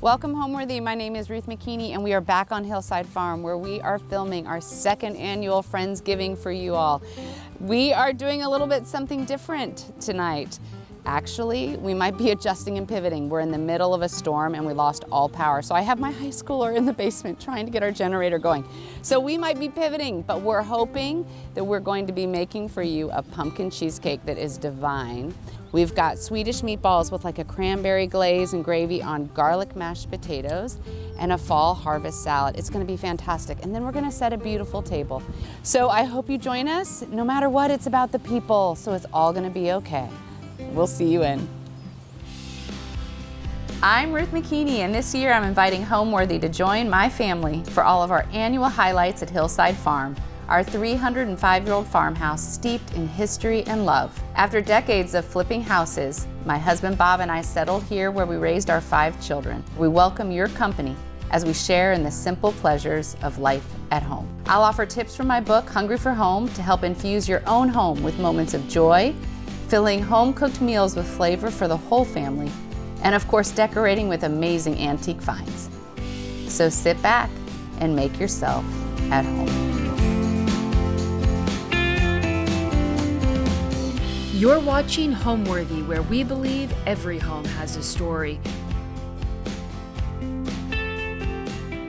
Welcome Homeworthy, my name is Ruth McKeaney and we are back on Hillside Farm where we are filming our second annual Friendsgiving for you all. We are doing a little bit something different tonight. Actually, we might be adjusting and pivoting. We're in the middle of a storm and we lost all power. So I have my high schooler in the basement trying to get our generator going. So we might be pivoting, but we're hoping that we're going to be making for you a pumpkin cheesecake that is divine. We've got Swedish meatballs with like a cranberry glaze and gravy on garlic mashed potatoes and a fall harvest salad. It's gonna be fantastic. And then we're gonna set a beautiful table. So I hope you join us. No matter what, it's about the people. So it's all gonna be okay. We'll see you in. I'm Ruth McKeaney, and this year I'm inviting Homeworthy to join my family for all of our annual highlights at Hillside Farm, our 305-year-old farmhouse steeped in history and love. After decades of flipping houses, my husband Bob and I settled here where we raised our 5 children. We welcome your company as we share in the simple pleasures of life at home. I'll offer tips from my book, Hungry for Home, to help infuse your own home with moments of joy, filling home-cooked meals with flavor for the whole family, and of course decorating with amazing antique finds. So sit back and make yourself at home. You're watching Homeworthy, where we believe every home has a story.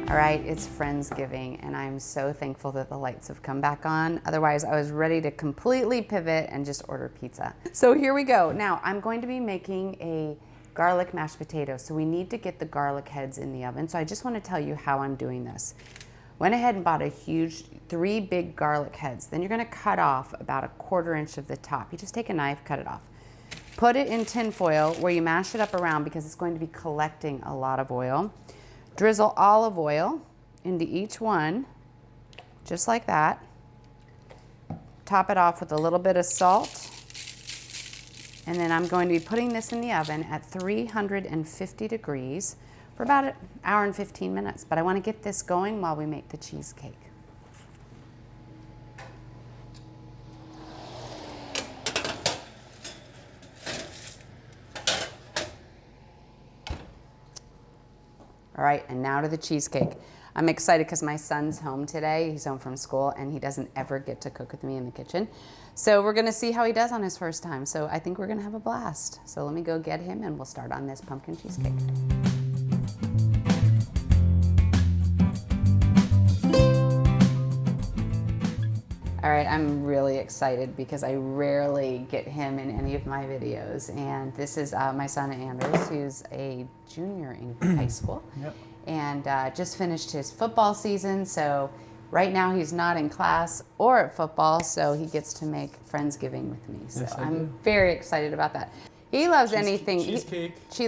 All right, it's Friendsgiving, and I'm so thankful that the lights have come back on. Otherwise, I was ready to completely pivot and just order pizza. So here we go. Now, I'm going to be making a garlic mashed potato, so we need to get the garlic heads in the oven. So I just want to tell you how I'm doing this. Went ahead and bought a huge 3 big garlic heads. Then you're going to cut off about a 1/4 inch of the top. You just take a knife, cut it off. Put it in tin foil where you mash it up around because it's going to be collecting a lot of oil. Drizzle olive oil into each one, just like that. Top it off with a little bit of salt. And then I'm going to be putting this in the oven at 350 degrees for about an hour and 15 minutes. But I want to get this going while we make the cheesecake. All right, and now to the cheesecake. I'm excited because my son's home today. He's home from school and he doesn't ever get to cook with me in the kitchen. So we're gonna see how he does on his first time. So I think we're gonna have a blast. So let me go get him and we'll start on this pumpkin cheesecake. All right, I'm really excited because I rarely get him in any of my videos. And this is my son Anders, who's a junior in high school. Yep. And just finished his football season. So right now he's not in class or at football, so he gets to make Friendsgiving with me. So Yes, I'm very excited about that. He loves anything. Cheesecake. He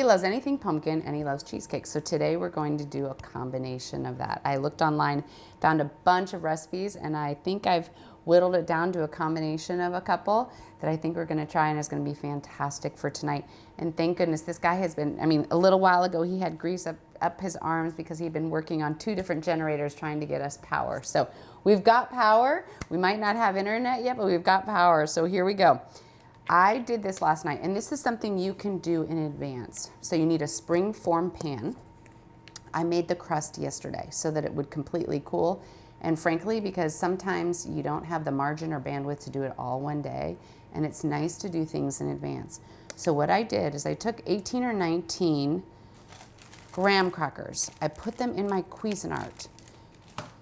loves anything pumpkin, and he loves cheesecake. So today we're going to do a combination of that. I looked online, found a bunch of recipes, and I think I've whittled it down to a combination of a couple that I think we're going to try, and it's going to be fantastic for tonight. And thank goodness this guy has been, I mean, a little while ago he had grease up his arms because he'd been working on 2 different generators trying to get us power. So we've got power. We might not have internet yet, but we've got power. So here we go. I did this last night, and this is something you can do in advance. So you need a spring form pan. I made the crust yesterday so that it would completely cool. And frankly, because sometimes you don't have the margin or bandwidth to do it all one day, and it's nice to do things in advance. So what I did is I took 18 or 19 graham crackers. I put them in my Cuisinart.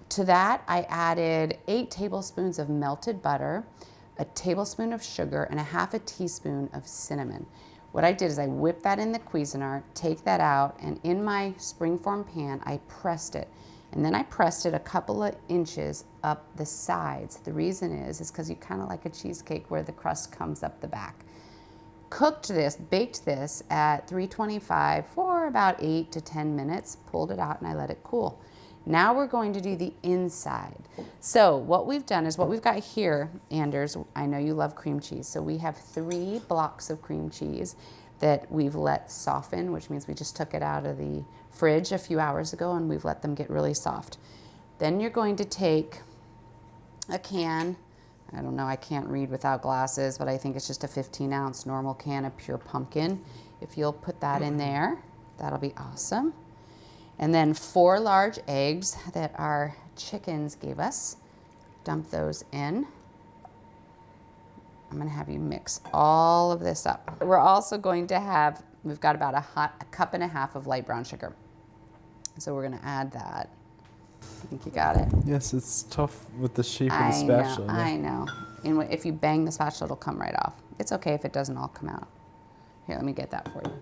To that, I added 8 tablespoons of melted butter, a tablespoon of sugar, and a 1/2 teaspoon of cinnamon. What I did is I whipped that in the Cuisinart, take that out, and in my springform pan, I pressed it. And then I pressed it a couple of inches up the sides. The reason is because you kind of like a cheesecake where the crust comes up the back. Cooked this, baked this at 325 for about 8 to 10 minutes, pulled it out, and I let it cool. Now we're going to do the inside. So what we've done is what we've got here, Anders, I know you love cream cheese. So we have 3 blocks of cream cheese that we've let soften, which means we just took it out of the fridge a few hours ago and we've let them get really soft. Then you're going to take a can, I don't know, I can't read without glasses, but I think it's just a 15-ounce normal can of pure pumpkin. If you'll put that in there, That'll be awesome. And then 4 large eggs that our chickens gave us. Dump those in. I'm gonna have you mix all of this up. We're also going to have, we've got about a cup and a half of light brown sugar. So we're gonna add that. I think you got it. Yes, it's tough with the shape of the spatula. I know. And if you bang the spatula, it'll come right off. It's okay if it doesn't all come out. Here, let me get that for you.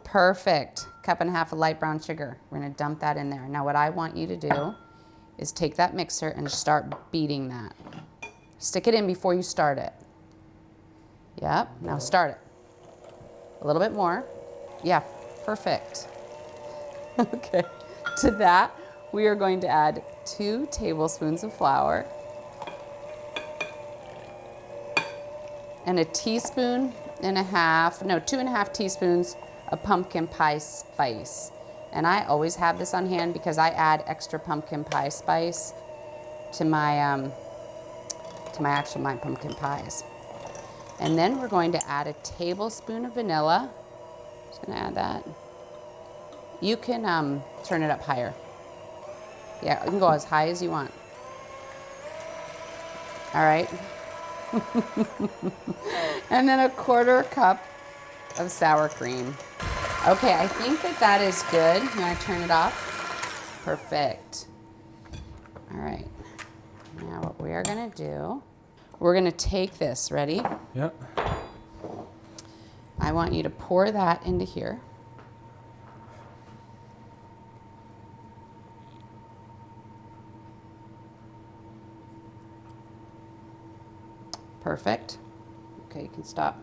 Perfect. Cup and a half of light brown sugar. We're gonna dump that in there. Now what I want you to do is take that mixer and start beating that. Stick it in before you start it. Yep, now start it. A little bit more. Yeah, perfect. Okay, to that, we are going to add 2 tablespoons of flour and a teaspoon and a half, no, 2.5 teaspoons of pumpkin pie spice. And I always have this on hand because I add extra pumpkin pie spice to my my pumpkin pies. And then we're going to add a tablespoon of vanilla. Just gonna add that. You can turn it up higher. Yeah, you can go as high as you want. All right. And then a 1/4 cup of sour cream. Okay, I think that is good. You want to turn it off? Perfect. All right. Now what we are gonna do, we're gonna take this, ready? Yep. I want you to pour that into here. Perfect. Okay, you can stop.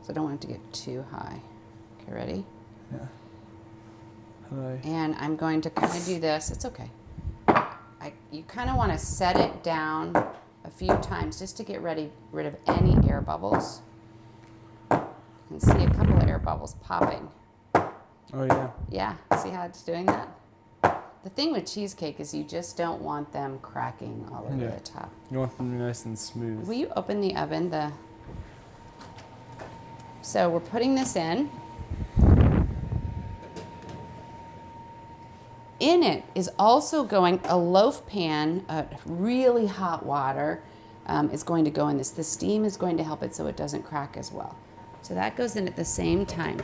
So I don't want it to get too high. Okay, ready? Yeah. Hi. And I'm going to kind of do this. It's okay. You kind of want to set it down a few times just to get rid of any air bubbles. You can see a couple of air bubbles popping. Oh yeah. Yeah, see how it's doing that? The thing with cheesecake is you just don't want them cracking all over the top. You want them nice and smooth. Will you open the oven? So we're putting this in. In it is also going a loaf pan, really hot water is going to go in this. The steam is going to help it so it doesn't crack as well. So that goes in at the same time.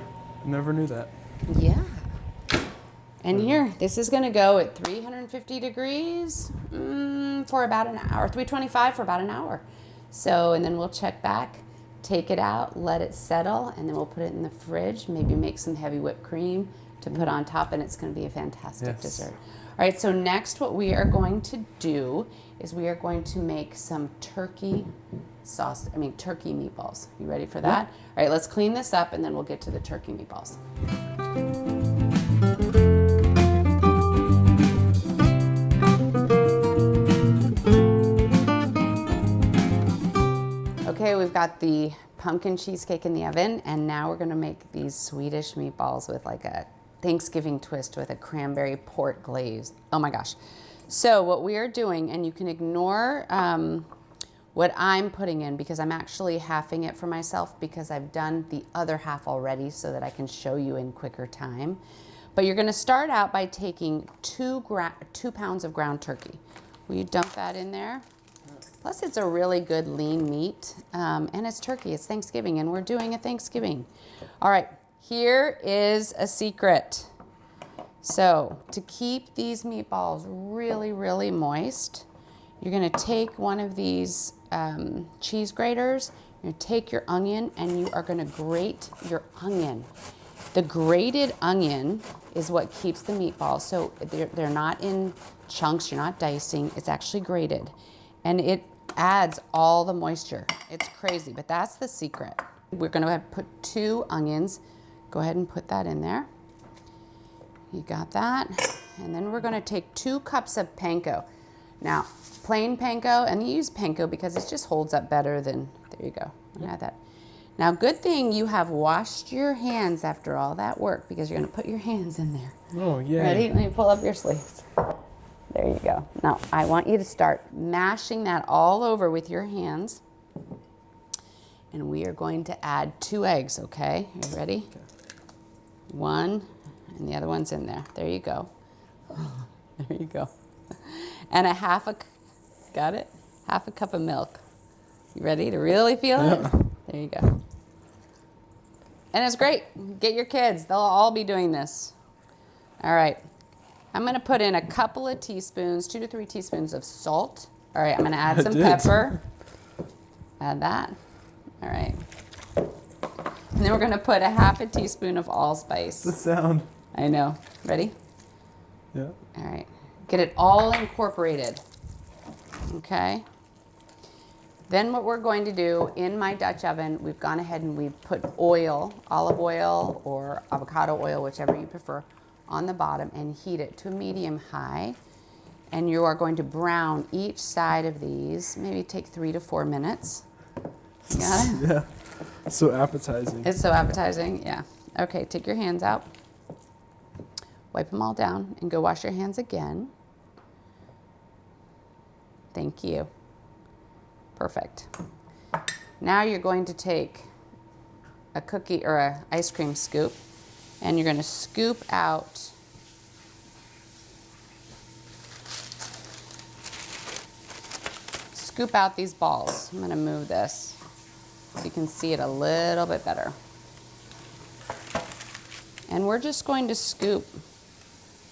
Never knew that. Yeah. And here, this is going to go at 350 degrees for about an hour, 325 for about an hour. So, and then we'll check back, take it out, let it settle, and then we'll put it in the fridge, maybe make some heavy whipped cream to put on top, and it's going to be a fantastic dessert. All right, so next what we are going to do is we are going to make some turkey meatballs. You ready for that? Yeah. All right, let's clean this up, and then we'll get to the turkey meatballs. Okay, we've got the pumpkin cheesecake in the oven, and now we're gonna make these Swedish meatballs with like a Thanksgiving twist with a cranberry port glaze. Oh my gosh. So what we are doing, and you can ignore what I'm putting in because I'm actually halving it for myself because I've done the other half already so that I can show you in quicker time. But you're gonna start out by taking 2 pounds of ground turkey. Will you dump that in there? Plus it's a really good lean meat, and it's turkey, it's Thanksgiving, and we're doing a Thanksgiving. All right, here is a secret. So to keep these meatballs really, really moist, you're gonna take one of these cheese graters, you're gonna take your onion, and you are gonna grate your onion. The grated onion is what keeps the meatballs, so they're not in chunks, you're not dicing, it's actually grated. And it adds all the moisture. It's crazy, but that's the secret. We're gonna put 2 onions. Go ahead and put that in there. You got that? And then we're gonna take 2 cups of panko. Now, plain panko, and you use panko because it just holds up better than, there you go, add that. Now, good thing you have washed your hands after all that work because you're gonna put your hands in there. Oh, yeah. Ready? Let me pull up your sleeves. There you go. Now, I want you to start mashing that all over with your hands. And we are going to add 2 eggs, okay? Are you ready? Okay. One, and the other one's in there. There you go. There you go. And got it? Half a cup of milk. You ready to really feel it? There you go. And it's great. Get your kids. They'll all be doing this. All right. I'm going to put in a couple of teaspoons, 2 to 3 teaspoons of salt. All right. I'm going to add some pepper. Add that. All right. And then we're going to put a half a teaspoon of allspice. The sound. I know. Ready? Yeah. All right. Get it all incorporated. Okay. Then what we're going to do in my Dutch oven, we've gone ahead and we've put oil, olive oil or avocado oil, whichever you prefer, on the bottom and heat it to a medium high. And you are going to brown each side of these, maybe take 3 to 4 minutes. You got it? Yeah. So appetizing. It's so appetizing, yeah. Okay, take your hands out. Wipe them all down and go wash your hands again. Thank you. Perfect. Now you're going to take a cookie or an ice cream scoop and you're going to scoop out these balls. I'm going to move this so you can see it a little bit better. And we're just going to scoop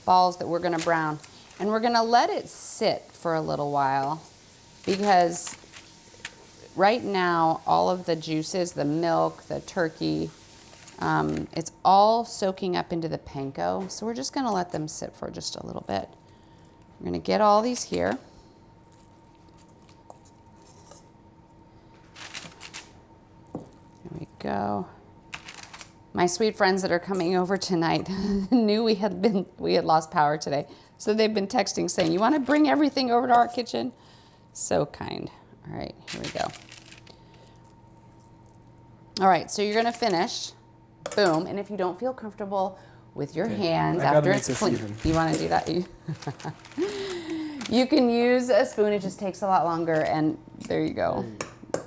balls that we're going to brown. And we're going to let it sit for a little while because right now all of the juices, the milk, the turkey, it's all soaking up into the panko. So we're just going to let them sit for just a little bit. We're going to get all these here. There we go. My sweet friends that are coming over tonight knew we had lost power today. So they've been texting saying, you want to bring everything over to our kitchen? So kind. All right, here we go. All right, so you're going to finish. Boom. And if you don't feel comfortable with your hands after it's clean, you want to do that? You can use a spoon. It just takes a lot longer. And there you go.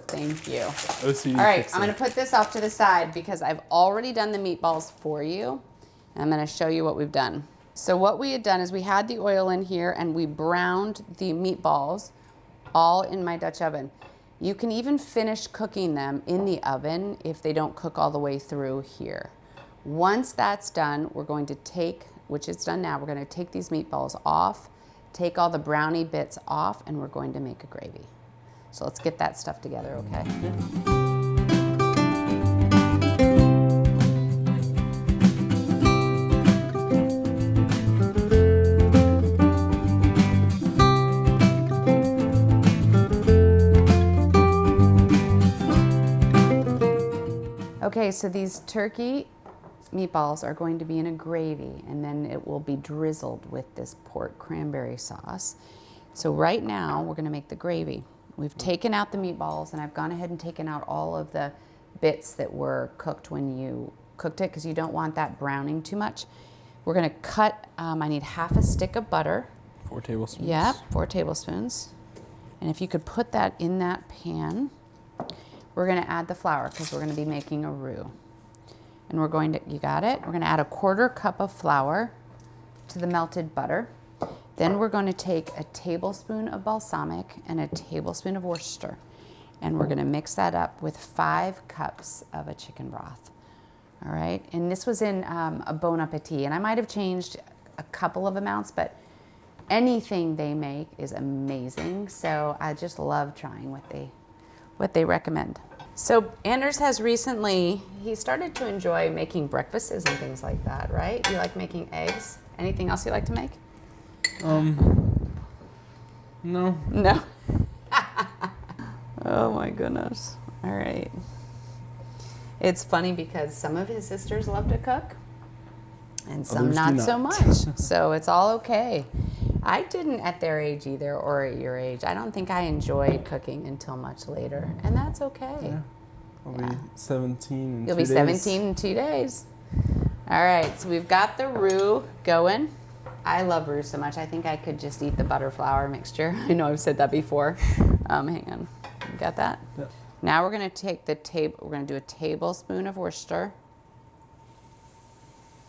Thank you. OCD All right, I'm going to put this off to the side because I've already done the meatballs for you. And I'm going to show you what we've done. So what we had done is we had the oil in here and we browned the meatballs all in my Dutch oven. You can even finish cooking them in the oven if they don't cook all the way through here. Once that's done, we're going to take, which it's done now, we're going to take these meatballs off, take all the brownie bits off, and we're going to make a gravy. So let's get that stuff together, okay? Okay, so these turkey meatballs are going to be in a gravy and then it will be drizzled with this pork cranberry sauce. So right now we're going to make the gravy. We've taken out the meatballs and I've gone ahead and taken out all of the bits that were cooked when you cooked it because you don't want that browning too much. We're going to cut, I need half a stick of butter. 4 tablespoons. Yep, 4 tablespoons. And if you could put that in that pan, we're going to add the flour because we're going to be making a roux. And we're going to, you got it? We're going to add a 1/4 cup of flour to the melted butter. Then we're going to take a tablespoon of balsamic and a tablespoon of Worcester. And we're going to mix that up with 5 cups of a chicken broth. All right. And this was in a Bon Appetit. And I might have changed a couple of amounts, but anything they make is amazing. So I just love trying what they recommend. So Anders has recently, he started to enjoy making breakfasts and things like that, right? You like making eggs? Anything else you like to make? No. No. Oh my goodness. All right. It's funny because some of his sisters love to cook and some Others do not not. so much. So it's all okay. I didn't at their age either or at your age. I don't think I enjoyed cooking until much later, and that's okay. Yeah. I'll Yeah. be 17 in You'll 2 be days. 17 in 2 days. All right, so we've got the roux going. I love roux so much. I think I could just eat the butter flour mixture. I know I've said that before. Hang on. You got that? Yep. Now we're going to take we're going to do a tablespoon of Worcester.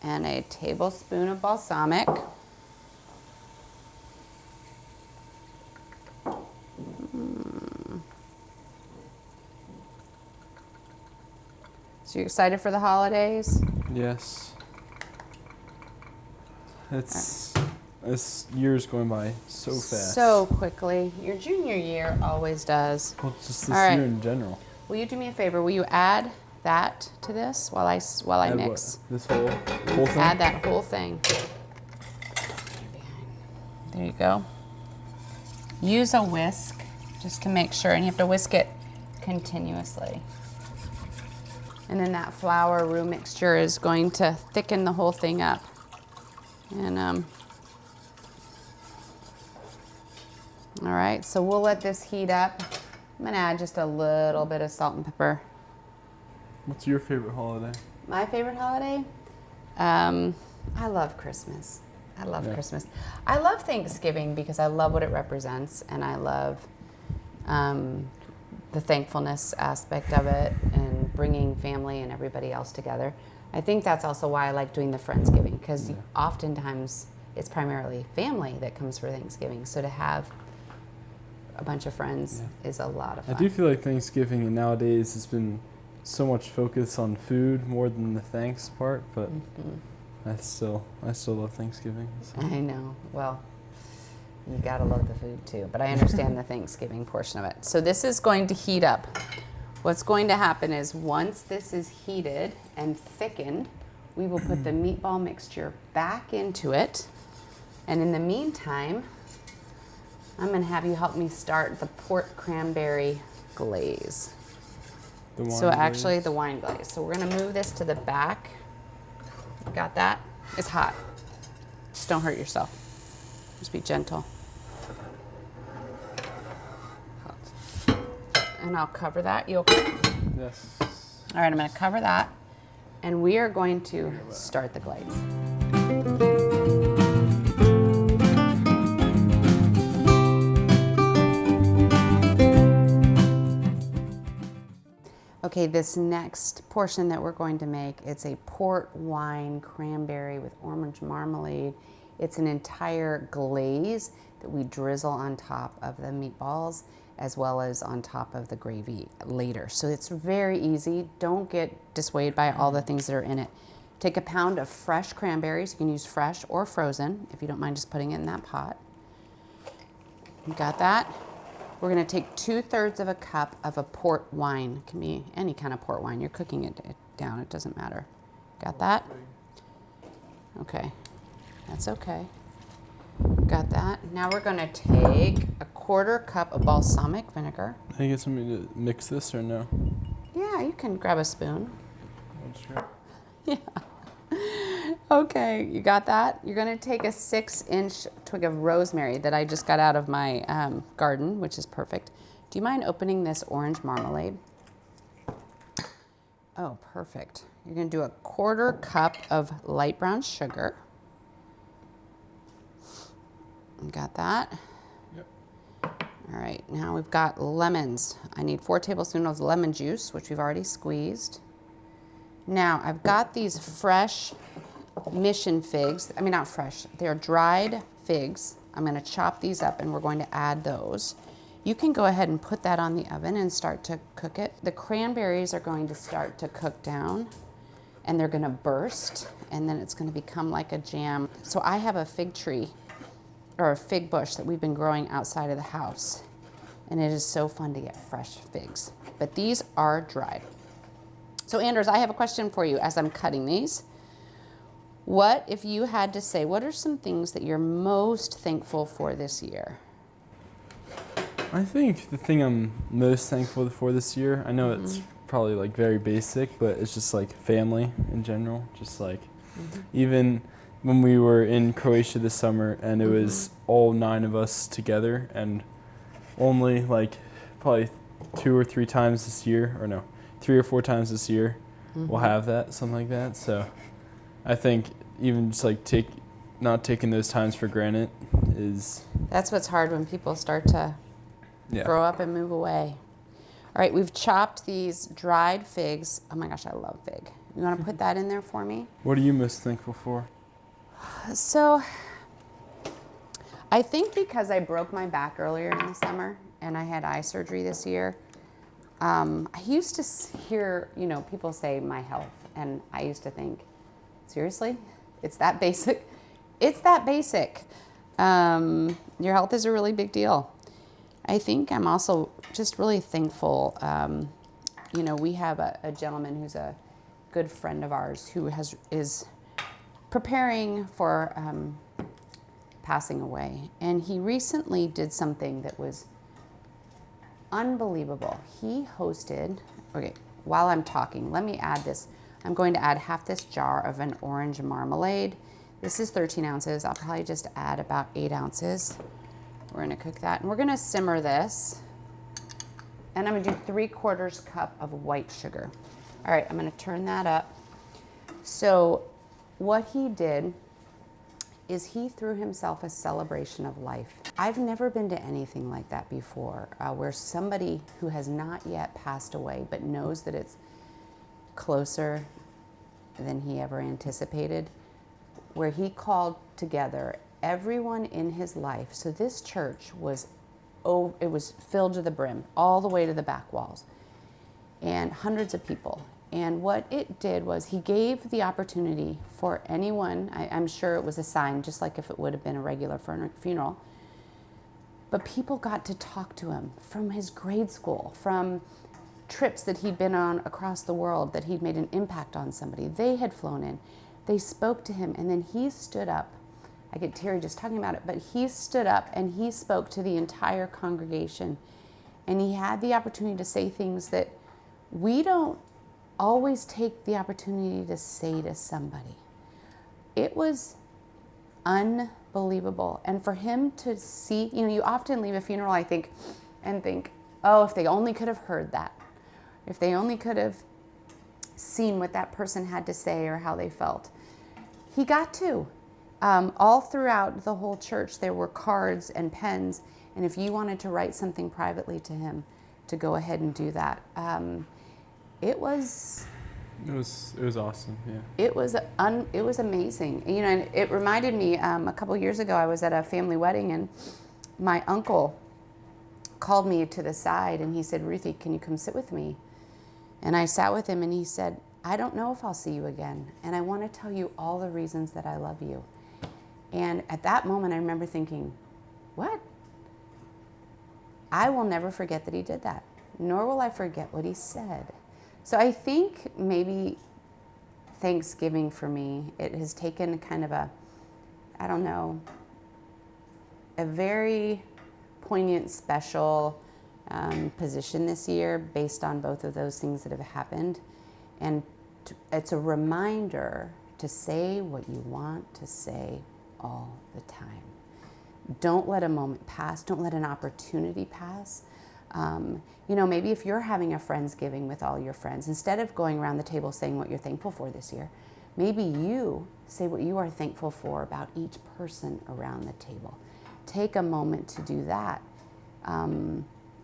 and a tablespoon of balsamic. So you excited for the holidays? Yes. This year's going by so fast. So quickly. Your junior year always does. Well, just this All right. year in general. Will you do me a favor? Will you add that to this while I Add mix? what? This whole thing? Add that whole thing. There you go. Use a whisk just to make sure, and you have to whisk it continuously. And then that flour roux mixture is going to thicken the whole thing up. And all right, so we'll let this heat up. I'm gonna add just a little bit of salt and pepper. What's your favorite holiday? My favorite holiday? I love Christmas. I love Christmas. I love Thanksgiving because I love what it represents, and I love the thankfulness aspect of it and bringing family and everybody else together. I think that's also why I like doing the Friendsgiving, because oftentimes it's primarily family that comes for Thanksgiving. So to have a bunch of friends is a lot of fun. I do feel like Thanksgiving nowadays has been so much focus on food more than the thanks part, but I still love Thanksgiving. So. I know. Well, you gotta love the food too, but I understand the Thanksgiving portion of it. So this is going to heat up. What's going to happen is once this is heated and thickened, we will put the meatball mixture back into it. And in the meantime, I'm gonna have you help me start the pork cranberry glaze. The wine So actually glaze. the wine glaze. So we're gonna move this to the back. Got that? It's hot. Just don't hurt yourself. Just be gentle. Hot. And I'll cover that. You okay? Yes. All right, I'm gonna cover that. And we are going to start the glaze. Okay, this next portion that we're going to make, it's a port wine cranberry with orange marmalade. It's an entire glaze that we drizzle on top of the meatballs as well as on top of the gravy later. So it's very easy. Don't get dissuaded by all the things that are in it. Take a pound of fresh cranberries. You can use fresh or frozen if you don't mind just putting it in that pot. You got that? We're gonna take 2/3 of a cup of a port wine. It can be any kind of port wine. You're cooking it down, it doesn't matter. Got that? Okay, that's okay. Got that? Now we're gonna take a 1/4 cup of balsamic vinegar. Can I get somebody to mix this or no? Yeah, you can grab a spoon. I'm sure. Okay, you got that? You're gonna take a 6-inch twig of rosemary that I just got out of my garden, which is perfect. Do you mind opening this orange marmalade? Oh, perfect. You're gonna do a 1/4 cup of light brown sugar. You got that? Yep. All right, now we've got lemons. I need 4 tablespoons of lemon juice, which we've already squeezed. Now, I've got these fresh mission figs. I mean, not fresh, they're dried figs. I'm gonna chop these up and we're going to add those. You can go ahead and put that on the oven and start to cook it. The cranberries are going to start to cook down and they're gonna burst and then it's gonna become like a jam. So I have a fig tree or a fig bush that we've been growing outside of the house. And it is so fun to get fresh figs. But these are dried. So Anders, I have a question for you as I'm cutting these. What if you had to say, what are some things that you're most thankful for this year? I think the thing I'm most thankful for this year, I know it's probably like very basic, but it's just like family in general. Just like even when we were in Croatia this summer and it was all 9 of us together and only like probably 2 or 3 times this year, or no, 3 or 4 times this year we'll have that, something like that. So I think even just like not taking those times for granted is... That's what's hard when people start to grow up and move away. All right, we've chopped these dried figs. Oh my gosh, I love fig. You want to put that in there for me? What are you most thankful for? So I think because I broke my back earlier in the summer and I had eye surgery this year, I used to hear, people say my health, and I used to think, seriously? It's that basic? It's that basic. Your health is a really big deal. I think I'm also just really thankful. We have a gentleman who's a good friend of ours who is preparing for passing away. And he recently did something that was unbelievable. He hosted, while I'm talking, let me add this. I'm going to add half this jar of an orange marmalade. This is 13 ounces. I'll probably just add about 8 ounces. We're gonna cook that. And we're gonna simmer this. And I'm gonna do 3/4 cup of white sugar. All right, I'm gonna turn that up. So what he did is he threw himself a celebration of life. I've never been to anything like that before, where somebody who has not yet passed away but knows that it's closer than he ever anticipated, where he called together everyone in his life. So this church was filled to the brim, all the way to the back walls, and hundreds of people. And what it did was he gave the opportunity for anyone, I'm sure it was a sign, just like if it would have been a regular funeral, but people got to talk to him from his grade school, from trips that he'd been on across the world, that he'd made an impact on somebody. They had flown in. They spoke to him, and then he stood up. I get teary just talking about it, but he stood up and he spoke to the entire congregation. And he had the opportunity to say things that we don't always take the opportunity to say to somebody. It was unbelievable. And for him to see, you often leave a funeral, I think, and think, oh, if they only could have heard that. If they only could have seen what that person had to say or how they felt. He got to. All throughout the whole church, there were cards and pens. And if you wanted to write something privately to him, to go ahead and do that. It was awesome. Yeah. It was amazing. And it reminded me, a couple years ago, I was at a family wedding, and my uncle called me to the side, and he said, "Ruthie, can you come sit with me?" And I sat with him, and he said, "I don't know if I'll see you again, and I want to tell you all the reasons that I love you." And at that moment, I remember thinking, what? I will never forget that he did that, nor will I forget what he said. So I think maybe Thanksgiving for me, it has taken kind of a very poignant, special position this year based on both of those things that have happened. And it's a reminder to say what you want to say all the time. Don't let a moment pass. Don't let an opportunity pass. Maybe if you're having a Friendsgiving with all your friends, instead of going around the table saying what you're thankful for this year, maybe you say what you are thankful for about each person around the table. Take a moment to do that.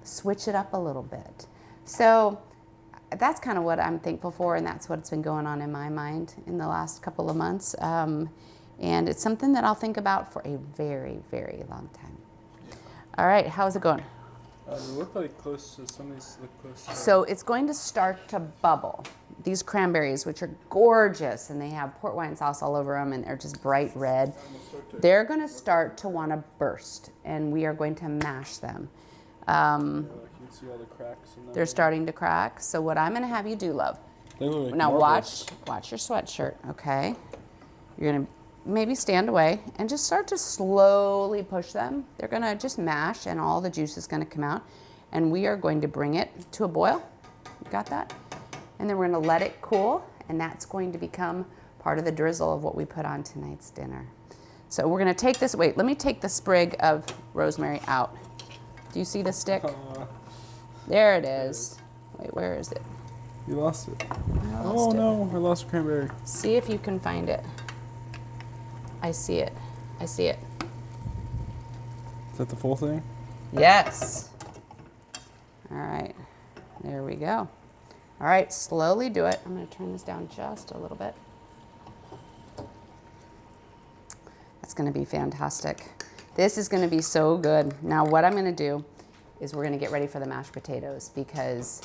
Switch it up a little bit. So that's kind of what I'm thankful for, and that's what's been going on in my mind in the last couple of months. And it's something that I'll think about for a very, very long time. All right, how's it going? They look like close to, some of these look close to. So it's going to start to bubble. These cranberries, which are gorgeous, and they have port wine sauce all over them, and they're just bright red. They're going to start to want to burst, and we are going to mash them. You can see all the cracks in them. They're starting to crack. So what I'm going to have you do, love. They look like Now marbles. watch your sweatshirt, okay? You're going to maybe stand away and just start to slowly push them. They're going to just mash, and all the juice is going to come out. And we are going to bring it to a boil. You got that? And then we're going to let it cool, and that's going to become part of the drizzle of what we put on tonight's dinner. So we're going to take this, let me take the sprig of rosemary out. Do you see the stick? There it is. Wait, where is it? You lost it. I lost it. No, I lost a cranberry. See if you can find it. I see it. I see it. Is that the full thing? Yes. All right. There we go. All All right, slowly do it. I'm gonna turn this down just a little bit. That's gonna be fantastic. This is gonna be so good. Now what I'm gonna do is we're gonna get ready for the mashed potatoes, because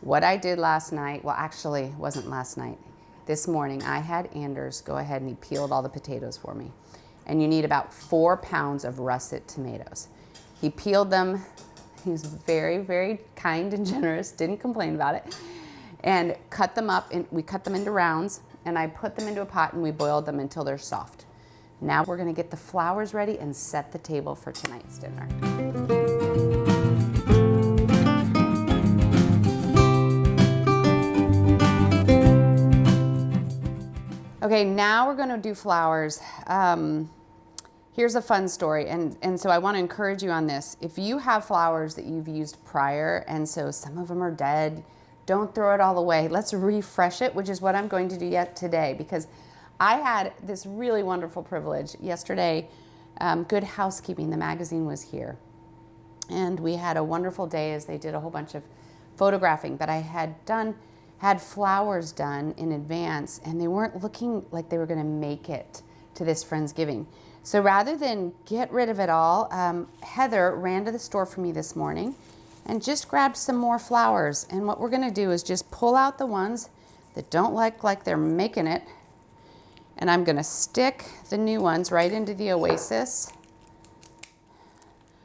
what I did last night, well actually it wasn't last night, this morning I had Anders go ahead and he peeled all the potatoes for me. And you need about 4 pounds of russet tomatoes. He peeled them. He was very, very kind and generous, didn't complain about it, and cut them up. We cut them into rounds, and I put them into a pot and we boiled them until they're soft. Now we're gonna get the flowers ready and set the table for tonight's dinner. Okay, now we're gonna do flowers. Here's a fun story, and so I want to encourage you on this. If you have flowers that you've used prior, and so some of them are dead, don't throw it all away. Let's refresh it, which is what I'm going to do yet today, because I had this really wonderful privilege yesterday. Good Housekeeping, the magazine, was here, and we had a wonderful day as they did a whole bunch of photographing. But I had flowers done in advance, and they weren't looking like they were going to make it to this Friendsgiving. So rather than get rid of it all, Heather ran to the store for me this morning and just grabbed some more flowers. And what we're gonna do is just pull out the ones that don't look like they're making it. And I'm gonna stick the new ones right into the Oasis,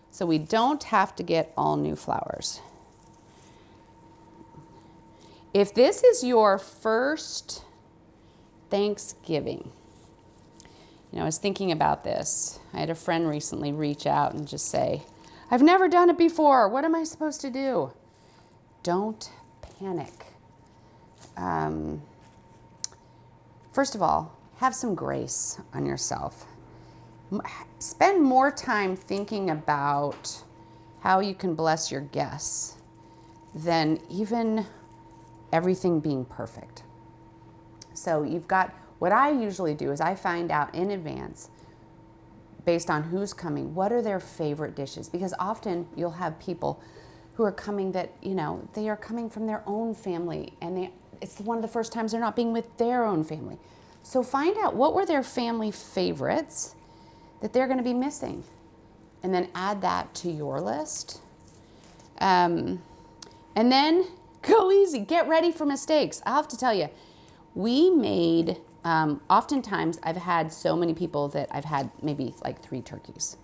so we don't have to get all new flowers. If this is your first Thanksgiving, I was thinking about this. I had a friend recently reach out and just say, I've never done it before. What am I supposed to do? Don't panic. First of all, have some grace on yourself. Spend more time thinking about how you can bless your guests than even everything being perfect. So you've got, what I usually do is I find out in advance, based on who's coming, what are their favorite dishes? Because often you'll have people who are coming that, they are coming from their own family, and it's one of the first times they're not being with their own family. So find out what were their family favorites that they're gonna be missing, and then add that to your list. And then go easy, get ready for mistakes. I'll have to tell you, we made, oftentimes I've had so many people that I've had maybe like 3 turkeys.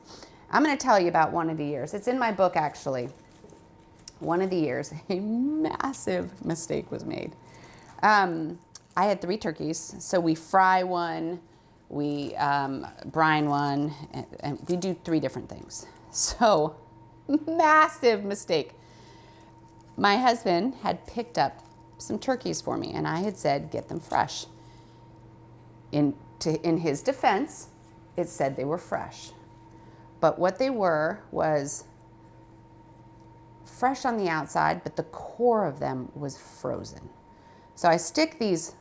I'm gonna tell you about one of the years. It's in my book, actually. One of the years, a massive mistake was made. I had 3 turkeys, so we fry one, we brine one, and we do 3 different things. So, massive mistake. My husband had picked up some turkeys for me, and I had said, get them fresh. In his defense, it said they were fresh. But what they were was fresh on the outside, but the core of them was frozen. So I stick these,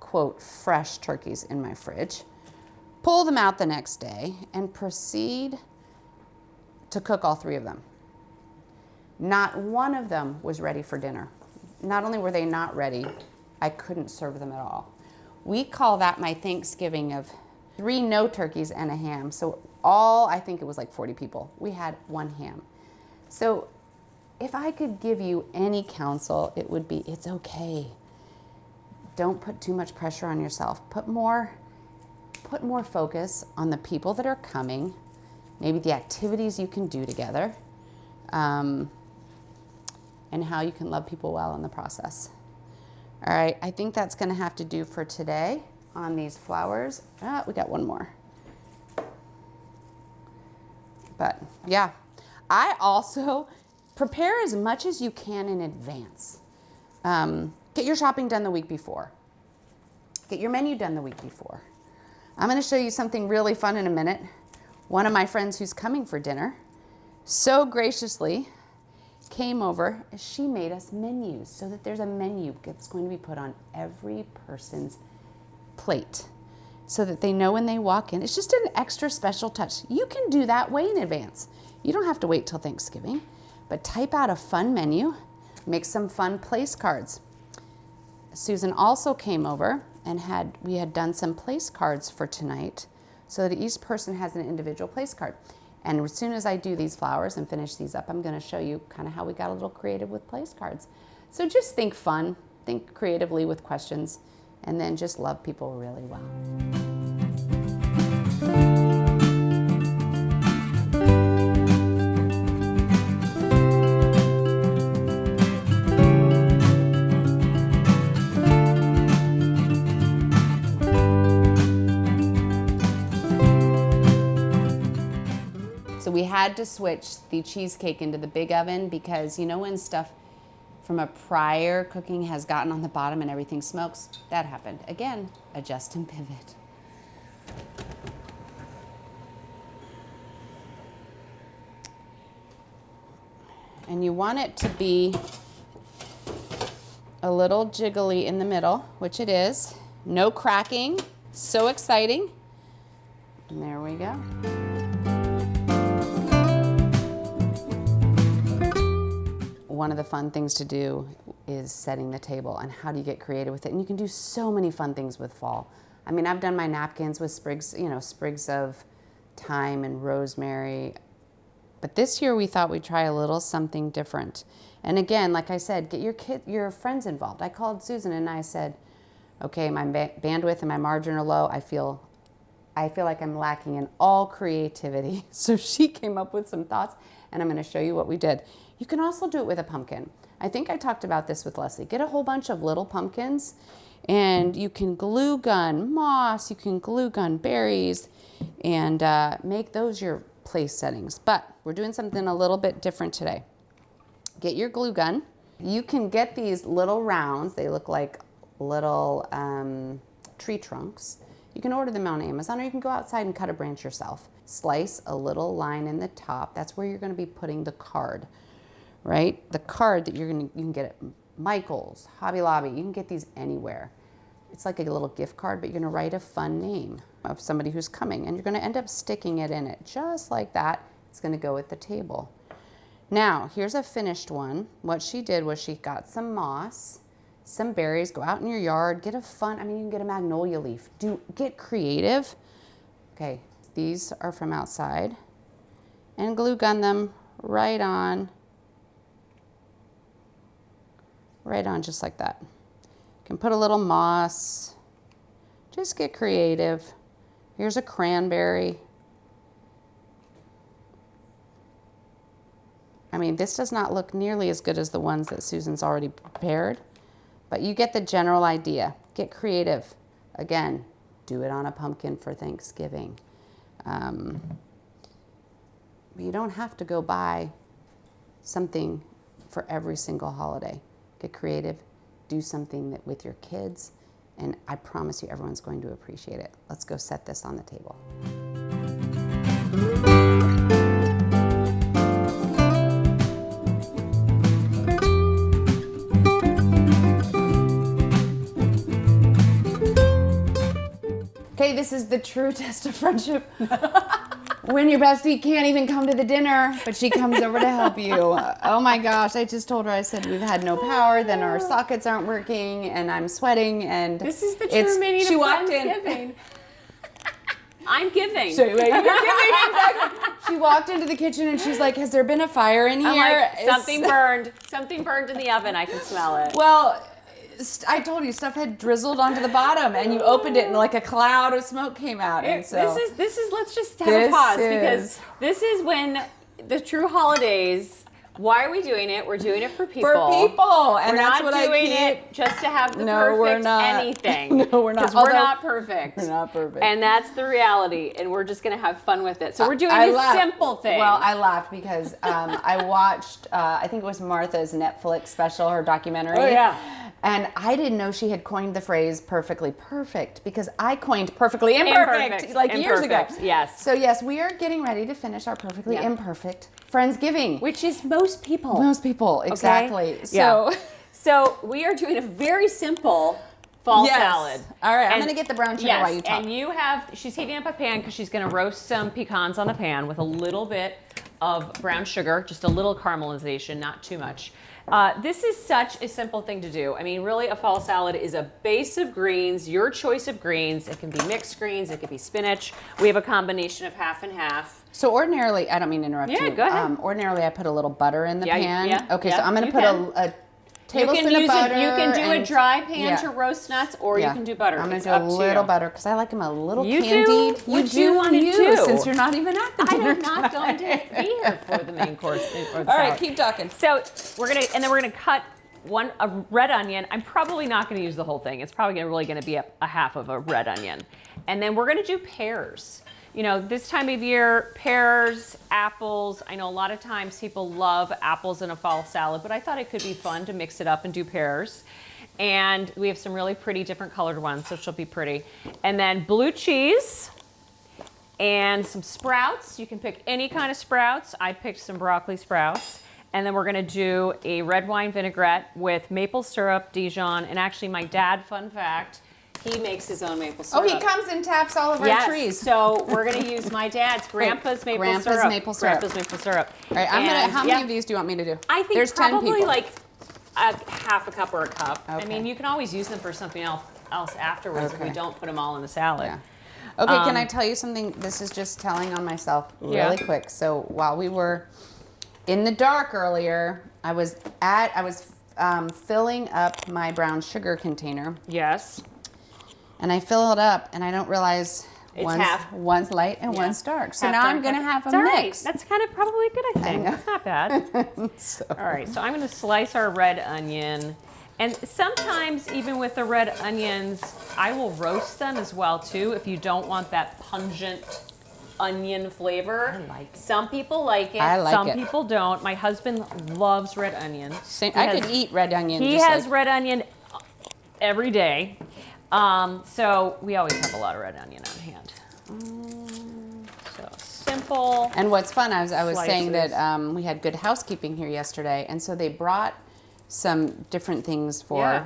quote, fresh turkeys in my fridge, pull them out the next day, and proceed to cook all 3 of them. Not one of them was ready for dinner. Not only were they not ready, I couldn't serve them at all. We call that my Thanksgiving of 3 no turkeys and a ham. So I think it was like 40 people. We had 1 ham. So if I could give you any counsel, it would be, it's okay. Don't put too much pressure on yourself. Put more focus on the people that are coming, maybe the activities you can do together, and how you can love people well in the process. All right, I think that's gonna have to do for today on these flowers. We got 1 more. But yeah, I also prepare as much as you can in advance. Get your shopping done the week before. Get your menu done the week before. I'm gonna show you something really fun in a minute. One of my friends who's coming for dinner so graciously came over. She made us menus so that there's a menu that's going to be put on every person's plate so that they know when they walk in. It's just an extra special touch. You can do that way in advance. You don't have to wait till Thanksgiving, but type out a fun menu, make some fun place cards. Susan also came over and we had done some place cards for tonight so that each person has an individual place card. And as soon as I do these flowers and finish these up, I'm going to show you kind of how we got a little creative with place cards. So just think fun, think creatively with questions, and then just love people really well. So we had to switch the cheesecake into the big oven because you know when stuff from a prior cooking has gotten on the bottom and everything smokes? That happened. Again, adjust and pivot. And you want it to be a little jiggly in the middle, which it is. No cracking. So exciting. And there we go. One of the fun things to do is setting the table, and how do you get creative with it? And you can do so many fun things with fall. I mean, I've done my napkins with sprigs, sprigs of thyme and rosemary. But this year we thought we'd try a little something different. And again, like I said, get your friends involved. I called Susan and I said, okay, my bandwidth and my margin are low. I feel like I'm lacking in all creativity. So she came up with some thoughts, and I'm going to show you what we did. You can also do it with a pumpkin. I think I talked about this with Leslie. Get a whole bunch of little pumpkins, and you can glue gun moss, you can glue gun berries, and make those your place settings. But we're doing something a little bit different today. Get your glue gun. You can get these little rounds. They look like little tree trunks. You can order them on Amazon, or you can go outside and cut a branch yourself. Slice a little line in the top. That's where you're going to be putting the card, right? The card that you can get at Michael's, Hobby Lobby. You can get these anywhere. It's like a little gift card, but you're going to write a fun name of somebody who's coming, and you're going to end up sticking it in it just like that. It's going to go at the table. Now, here's a finished one. What she did was she got some moss, some berries, go out in your yard, get a fun, you can get a magnolia leaf. Get creative. Okay, these are from outside, and glue gun them right on just like that. You can put a little moss, just get creative. Here's a cranberry. This does not look nearly as good as the ones that Susan's already prepared, but you get the general idea. Get creative. Again, do it on a pumpkin for Thanksgiving. You don't have to go buy something for every single holiday. Get creative, do something with your kids, and I promise you everyone's going to appreciate it. Let's go set this on the table. Okay, this is the true test of friendship. When your bestie can't even come to the dinner, but she comes over to help you. Oh my gosh, I just told her, I said, we've had no power, then our sockets aren't working, and I'm sweating, and this is the true meaning of Friendsgiving. I'm giving. So, wait, you're giving, exactly. She walked into the kitchen and she's like, has there been a fire in here? I'm like, something burned in the oven, I can smell it. Well, I told you, stuff had drizzled onto the bottom, and you opened it, and like a cloud of smoke came out. And so this is. Let's just have a pause, because this is when the true holidays. Why are we doing it? We're doing it for people. For people, and we're that's not what doing I keep. it just to have the we're perfect not. anything. No, we're not. Because we're not perfect. We're not perfect. And that's the reality, and we're just going to have fun with it. So we're doing this simple thing. Well, I laughed because I watched, I think it was Martha's Netflix special, her documentary. Oh, yeah. And I didn't know she had coined the phrase perfectly perfect, because I coined perfectly imperfect years ago. Yes. So yes, we are getting ready to finish our perfectly imperfect Friendsgiving. Which is most people. Most people, exactly. Okay? So we are doing a very simple fall salad. All right, I'm going to get the brown sugar while you talk. And she's heating up a pan because she's going to roast some pecans on the pan with a little bit of brown sugar, just a little caramelization, not too much. This is such a simple thing to do. I mean, really, a fall salad is a base of greens, your choice of greens. It can be mixed greens, it could be spinach. We have a combination of half and half. So ordinarily, I don't mean to interrupt you. Yeah, go ahead. Ordinarily, I put a little butter in the pan. Yeah, okay, yeah, so I'm going to put a tablespoon of butter. You can do a dry pan yeah. to roast nuts, or you can do butter. I'm going to do a little butter because I like them a little You candied. do? What you want to do? Since you're not even at the dinner I'm not going to be here for the main course. All right, keep talking. So we're gonna cut a red onion. I'm probably not going to use the whole thing. It's probably really going to be a half of a red onion, and then we're going to do pears. You know, this time of year, pears, apples. I know a lot of times people love apples in a fall salad, but I thought it could be fun to mix it up and do pears. And we have some really pretty different colored ones, so she'll be pretty. And then blue cheese and some sprouts. You can pick any kind of sprouts. I picked some broccoli sprouts. And then we're gonna do a red wine vinaigrette with maple syrup, Dijon, and actually my dad, fun fact, he makes his own maple syrup. Oh, he comes and taps all of our trees. So we're gonna use my dad's grandpa's maple syrup. Grandpa's maple syrup. All right, how many of these do you want me to do? I think there's probably 10 people. like a half a cup or a cup. Okay. I mean, you can always use them for something else afterwards if we don't put them all in the salad. Yeah. Okay, can I tell you something? This is just telling on myself really quick. So while we were in the dark earlier, I was filling up my brown sugar container. Yes. And I fill it up, and I don't realize one's light and one's dark. So now I'm going to have a mix. Right. That's kind of probably good, I think. That's not bad. All right, so I'm going to slice our red onion. And sometimes, even with the red onions, I will roast them as well, too, if you don't want that pungent onion flavor. I like it. Some people like it. Some people don't. My husband loves red onion. I could eat red onion. He has red onion every day. So we always have a lot of red onion on hand. So simple. And what's fun, I was saying slices. that we had good housekeeping here yesterday, and so they brought some different things for,